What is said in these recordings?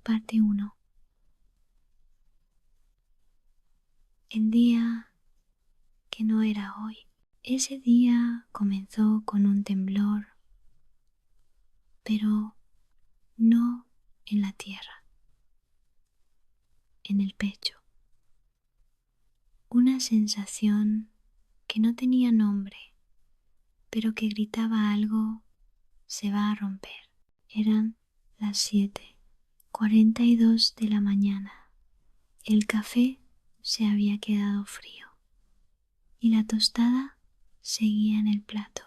Parte 1. El día que no era hoy. Ese día comenzó con un temblor, pero no en la tierra, en el pecho. Una sensación que no tenía nombre, pero que gritaba algo: se va a romper. Eran las 7:42 de la mañana. El café se había quedado frío y la tostada seguía en el plato.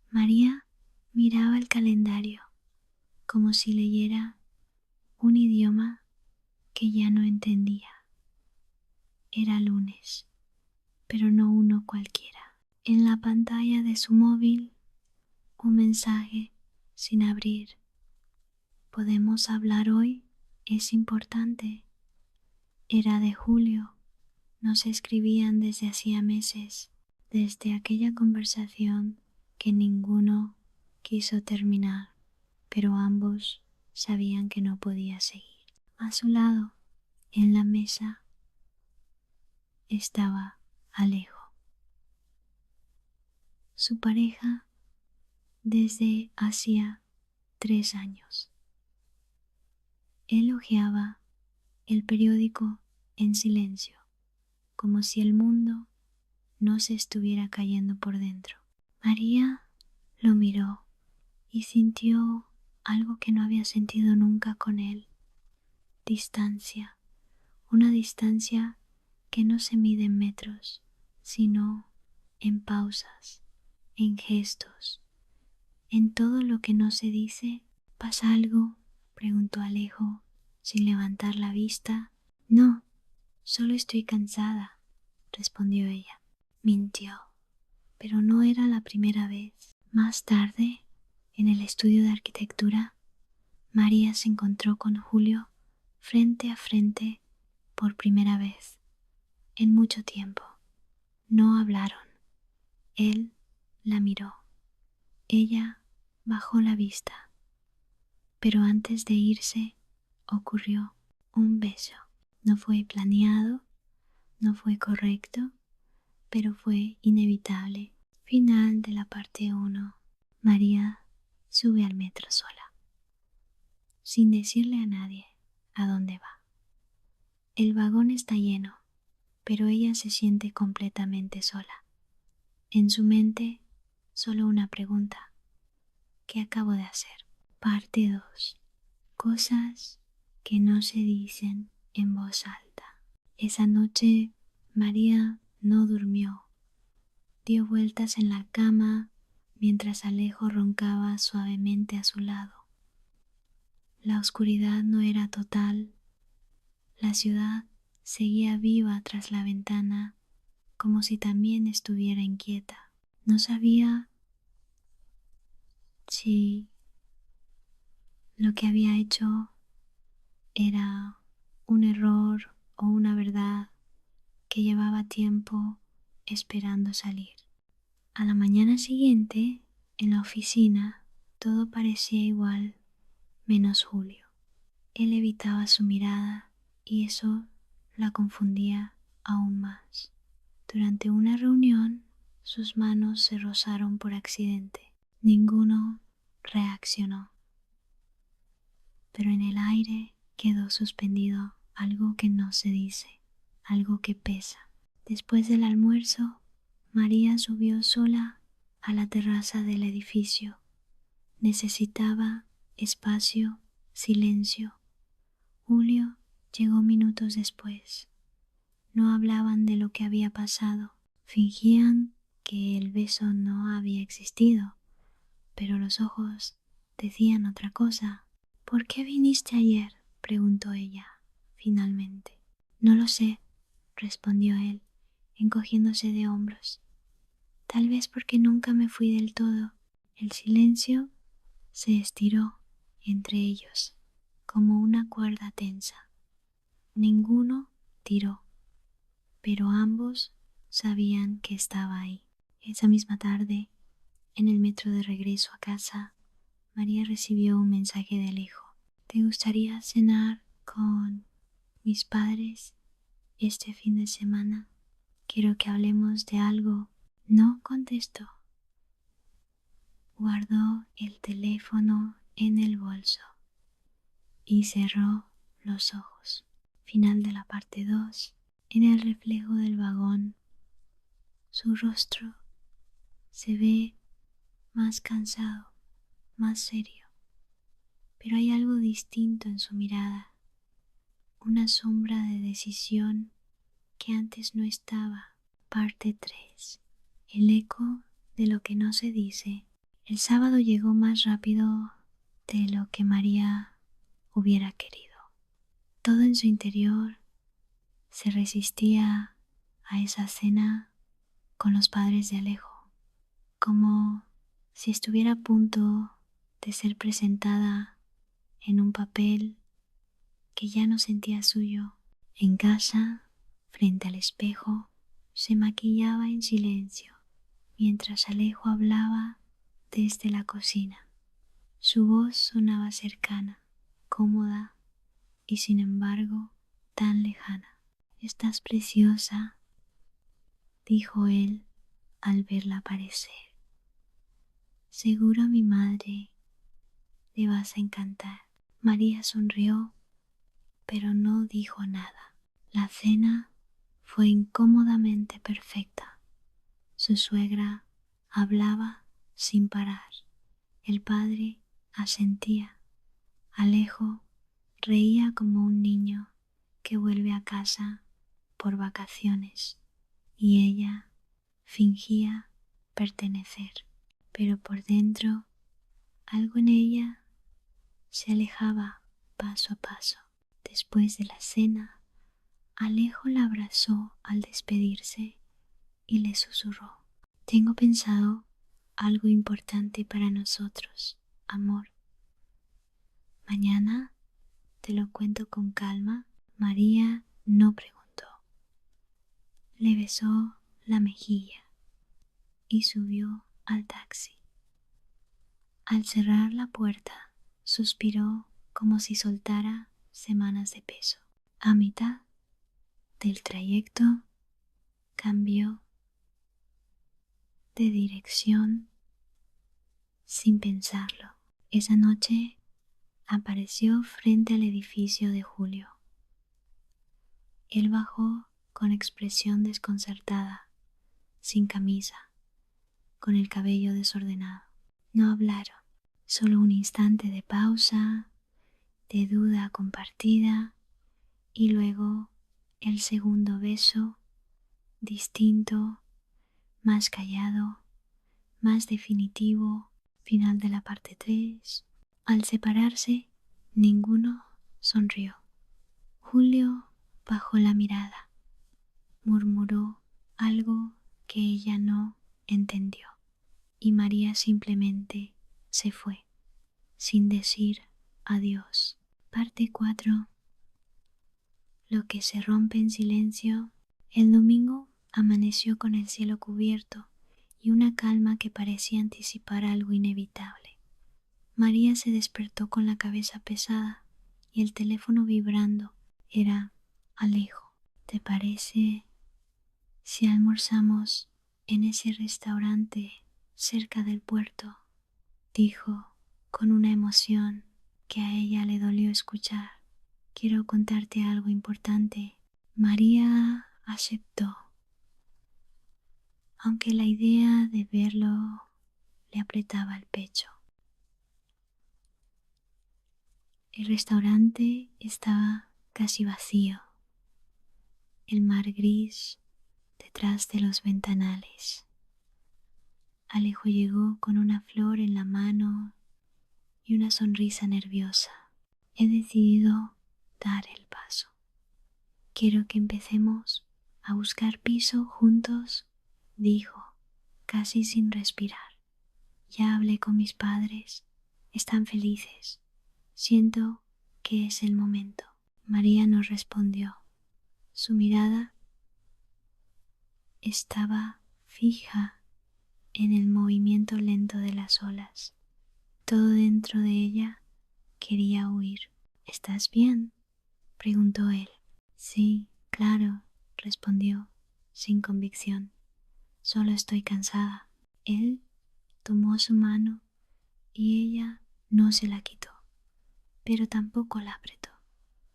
María miraba el calendario como si leyera un idioma que ya no entendía. Era lunes, pero no uno cualquiera. En la pantalla de su móvil, un mensaje sin abrir. ¿Podemos hablar hoy? Es importante. Era de Julio. No se escribían desde hacía meses, desde aquella conversación que ninguno quiso terminar, pero ambos sabían que no podía seguir. A su lado, en la mesa, estaba Alejo, su pareja desde hacía 3 años. Él hojeaba el periódico en silencio, como si el mundo no se estuviera cayendo por dentro. María lo miró y sintió algo que no había sentido nunca con él: distancia, una distancia que no se mide en metros, sino en pausas, en gestos, en todo lo que no se dice. ¿Pasa algo?, preguntó Alejo sin levantar la vista. No, solo estoy cansada, respondió ella. Mintió, pero no era la primera vez. Más tarde, en el estudio de arquitectura, María se encontró con Julio frente a frente por primera vez en mucho tiempo. No hablaron. Él la miró. Ella bajó la vista. Pero antes de irse, ocurrió un beso. No fue planeado, no fue correcto, pero fue inevitable. Final de la parte 1. María sube al metro sola, sin decirle a nadie a dónde va. El vagón está lleno, pero ella se siente completamente sola. En su mente, solo una pregunta: ¿qué acabo de hacer? Parte 2. Cosas que no se dicen en voz alta. Esa noche, María no durmió. Dio vueltas en la cama mientras Alejo roncaba suavemente a su lado. La oscuridad no era total. La ciudad seguía viva tras la ventana, como si también estuviera inquieta. No sabía si lo que había hecho era un error o una verdad que llevaba tiempo esperando salir. A la mañana siguiente, en la oficina, todo parecía igual, menos Julio. Él evitaba su mirada y eso la confundía aún más. Durante una reunión, sus manos se rozaron por accidente. Ninguno reaccionó, pero en el aire quedó suspendido algo que no se dice, algo que pesa. Después del almuerzo, María subió sola a la terraza del edificio. Necesitaba espacio, silencio. Julio llegó minutos después. No hablaban de lo que había pasado. Fingían que el beso no había existido, pero los ojos decían otra cosa. ¿Por qué viniste ayer?, preguntó ella, finalmente. No lo sé, respondió él, encogiéndose de hombros. Tal vez porque nunca me fui del todo. El silencio se estiró entre ellos como una cuerda tensa. Ninguno tiró, pero ambos sabían que estaba ahí. Esa misma tarde, en el metro de regreso a casa, María recibió un mensaje de Alejo. ¿te gustaría cenar con mis padres este fin de semana? Quiero que hablemos de algo. No contestó. Guardó el teléfono en el bolso y cerró los ojos. Final de la parte 2. En el reflejo del vagón, su rostro se ve más cansado, más serio, pero hay algo distinto en su mirada, una sombra de decisión que antes no estaba. Parte 3. El eco de lo que no se dice. El sábado llegó más rápido de lo que María hubiera querido. Todo en su interior se resistía a esa cena con los padres de Alejo, como si estuviera a punto de ser presentada en un papel que ya no sentía suyo. En casa, frente al espejo, se maquillaba en silencio mientras Alejo hablaba desde la cocina. Su voz sonaba cercana, cómoda y sin embargo tan lejana. «Estás preciosa», dijo él al verla aparecer. «Seguro a mi madre le vas a encantar». María sonrió, pero no dijo nada. La cena fue incómodamente perfecta. Su suegra hablaba sin parar. El padre asentía. Alejo reía como un niño que vuelve a casa por vacaciones y ella fingía pertenecer, pero por dentro algo en ella se alejaba paso a paso. Después de la cena, Alejo la abrazó al despedirse y le susurró: «Tengo pensado algo importante para nosotros, amor. Mañana te lo cuento con calma». María no preguntó. Le besó la mejilla y subió al taxi. Al cerrar la puerta, suspiró como si soltara semanas de peso. A mitad del trayecto, cambió de dirección sin pensarlo. Esa noche apareció frente al edificio de Julio. Él bajó con expresión desconcertada, sin camisa, con el cabello desordenado. No hablaron, solo un instante de pausa, de duda compartida, y luego el segundo beso, distinto, más callado, más definitivo. Final de la parte 3. Al separarse, ninguno sonrió. Julio bajó la mirada, murmuró algo que ella no entendió, y María simplemente se fue, sin decir adiós. Parte 4. Lo que se rompe en silencio. El domingo amaneció con el cielo cubierto y una calma que parecía anticipar algo inevitable. María se despertó con la cabeza pesada y el teléfono vibrando. Era Alejo. «¿Te parece si almorzamos en ese restaurante cerca del puerto?», dijo con una emoción que a ella le dolió escuchar. «Quiero contarte algo importante». María aceptó, aunque la idea de verlo le apretaba el pecho. El restaurante estaba casi vacío, el mar gris detrás de los ventanales. Alejo llegó con una flor en la mano y una sonrisa nerviosa. «He decidido dar el paso. Quiero que empecemos a buscar piso juntos», dijo, casi sin respirar. «Ya hablé con mis padres, están felices. Siento que es el momento». María no respondió. Su mirada estaba fija en el movimiento lento de las olas. Todo dentro de ella quería huir. ¿Estás bien?, preguntó él. Sí, claro, respondió, sin convicción. Solo estoy cansada. Él tomó su mano y ella no se la quitó, pero tampoco la apretó.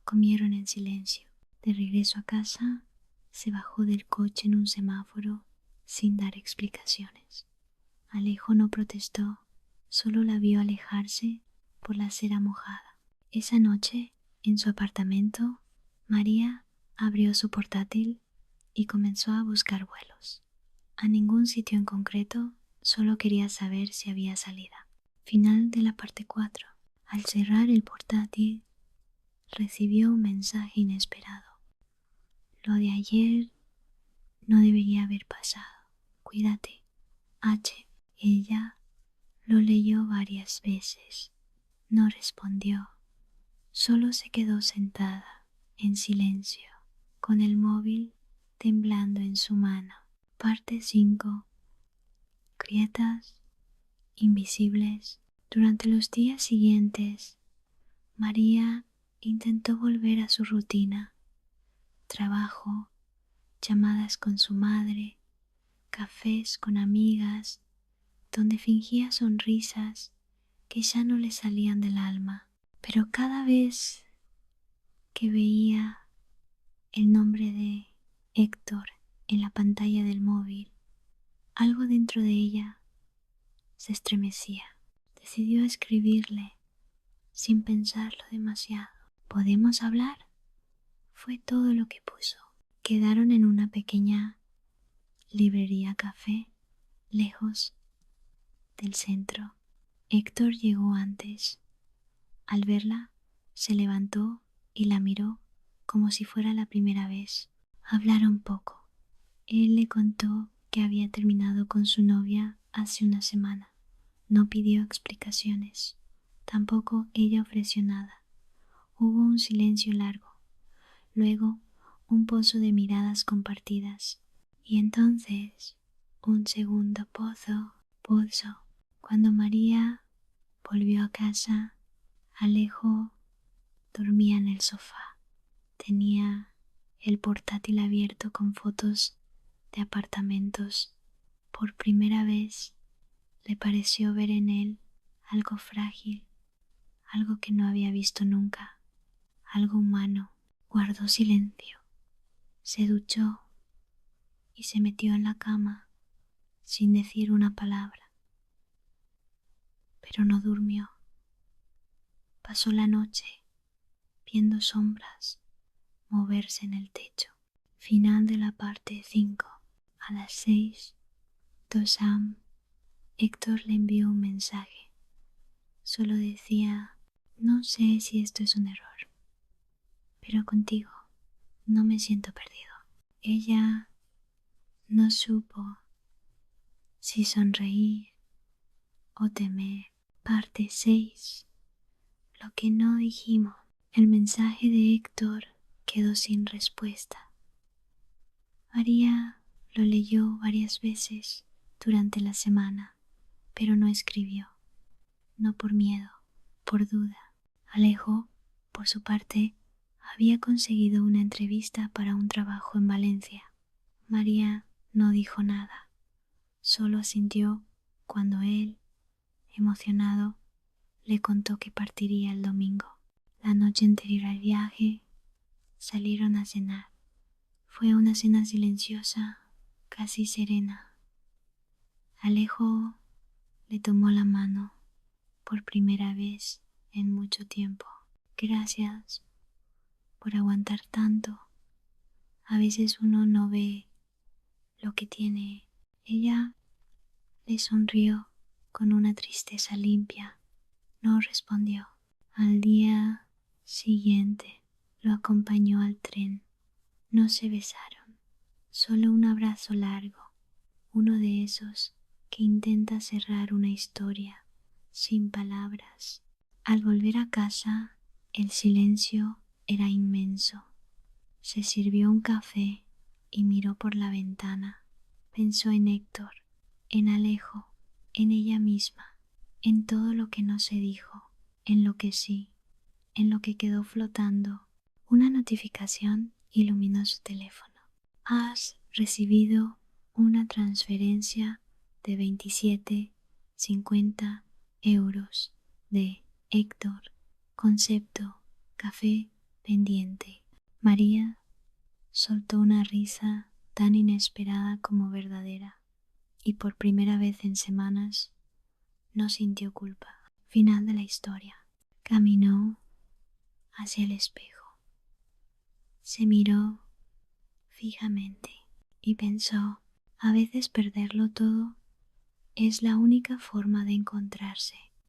Comieron en silencio. De regreso a casa, se bajó del coche en un semáforo sin dar explicaciones. Alejo no protestó, solo la vio alejarse por la acera mojada. Esa noche, en su apartamento, María abrió su portátil y comenzó a buscar vuelos. A ningún sitio en concreto, solo quería saber si había salida. Final de la parte 4. Al cerrar el portátil, recibió un mensaje inesperado. Lo de ayer no debería haber pasado. Cuídate, H. Ella lo leyó varias veces. No respondió. Solo se quedó sentada, en silencio, con el móvil temblando en su mano. Parte 5. Grietas invisibles. Durante los días siguientes, María intentó volver a su rutina. Trabajo, llamadas con su madre, cafés con amigas, donde fingía sonrisas que ya no le salían del alma. Pero cada vez que veía el nombre de Héctor en la pantalla del móvil, algo dentro de ella se estremecía. Decidió escribirle sin pensarlo demasiado. ¿Podemos hablar? Fue todo lo que puso. Quedaron en una pequeña librería café, lejos del centro. Héctor llegó antes. Al verla, se levantó y la miró como si fuera la primera vez. Hablaron poco. Él le contó que había terminado con su novia hace una semana. No pidió explicaciones. Tampoco ella ofreció nada. Hubo un silencio largo. Luego, un pozo de miradas compartidas. Y entonces, un segundo pulso. Cuando María volvió a casa, Alejo dormía en el sofá. Tenía el portátil abierto con fotos de apartamentos. Por primera vez le pareció ver en él algo frágil, algo que no había visto nunca, algo humano. Guardó silencio, se duchó y se metió en la cama sin decir una palabra. Pero no durmió. Pasó la noche viendo sombras moverse en el techo. Final de la parte 5. A las 6:02 am, Héctor le envió un mensaje. Solo decía: no sé si esto es un error, pero contigo no me siento perdido. Ella no supo si sonreír o temer. Parte 6. Lo que no dijimos. El mensaje de Héctor quedó sin respuesta. María lo leyó varias veces durante la semana, pero no escribió. No por miedo, por duda. Alejo, por su parte, había conseguido una entrevista para un trabajo en Valencia. María no dijo nada, solo asintió cuando él, emocionado, le contó que partiría el domingo. La noche anterior al viaje, salieron a cenar. Fue una cena silenciosa, casi serena. Alejo le tomó la mano por primera vez en mucho tiempo. Gracias por aguantar tanto. A veces uno no ve lo que tiene. Ella le sonrió con una tristeza limpia. No respondió. Al día siguiente lo acompañó al tren. No se besaron, solo un abrazo largo, uno de esos que intenta cerrar una historia sin palabras. Al volver a casa, el silencio era inmenso. Se sirvió un café y miró por la ventana. Pensó en Héctor, en Alejo, en ella misma, en todo lo que no se dijo, en lo que sí, en lo que quedó flotando. Una notificación iluminó su teléfono. Has recibido una transferencia de 27,50 euros de Héctor, concepto, café pendiente. María soltó una risa tan inesperada como verdadera y por primera vez en semanas no sintió culpa. Final de la historia. Caminó hacia el espejo. Se miró fijamente y pensó, a veces perderlo todo es la única forma de encontrarse.